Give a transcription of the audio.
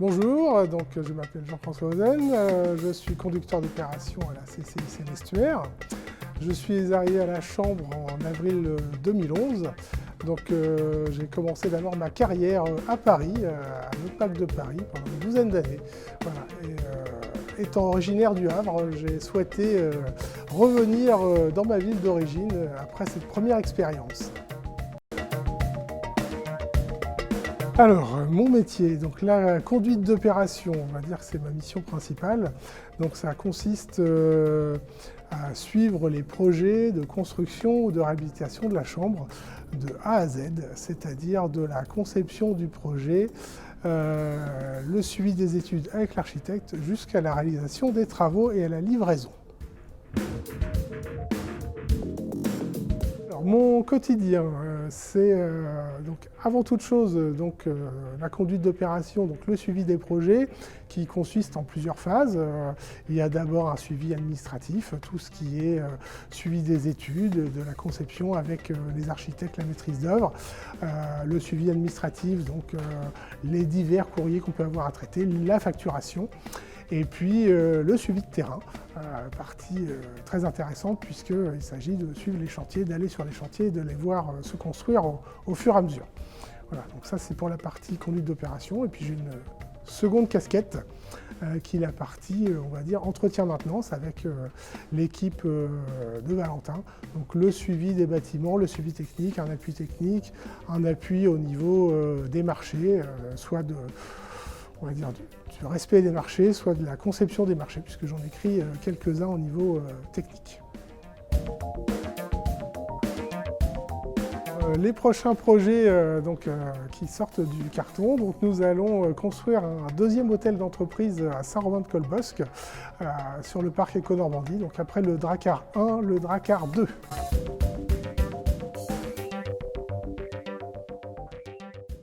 Bonjour, donc je m'appelle Jean-François Ozen, je suis conducteur d'opération à la CCIC l'Estuaire. Je suis arrivé à la Chambre en avril 2011. Donc j'ai commencé d'abord ma carrière à Paris, à l'OPAC de Paris, pendant une douzaine d'années. Voilà. Et, étant originaire du Havre, j'ai souhaité revenir dans ma ville d'origine après cette première expérience. Alors, mon métier, donc la conduite d'opération, on va dire que c'est ma mission principale. Donc ça consiste à suivre les projets de construction ou de réhabilitation de la chambre de A à Z, c'est-à-dire de la conception du projet, le suivi des études avec l'architecte jusqu'à la réalisation des travaux et à la livraison. Alors, mon quotidien, c'est donc avant toute chose la conduite d'opération, donc le suivi des projets qui consiste en plusieurs phases. Il y a d'abord un suivi administratif, tout ce qui est suivi des études, de la conception avec les architectes, la maîtrise d'œuvre, le suivi administratif, donc les divers courriers qu'on peut avoir à traiter, la facturation. Et puis le suivi de terrain, partie très intéressante puisqu'il s'agit de suivre les chantiers, d'aller sur les chantiers et de les voir se construire au fur et à mesure. Voilà, donc ça c'est pour la partie conduite d'opération. Et puis j'ai une seconde casquette qui est la partie, on va dire, entretien-maintenance avec l'équipe de Valentin. Donc le suivi des bâtiments, le suivi technique, un appui au niveau des marchés, soit de, on va dire, du respect des marchés, soit de la conception des marchés, puisque j'en écris quelques-uns au niveau technique. Les prochains projets qui sortent du carton, donc nous allons construire un deuxième hôtel d'entreprise à Saint-Romain-de-Colbosc sur le parc Éco-Normandie, donc après le Dracar 1, le Dracar 2.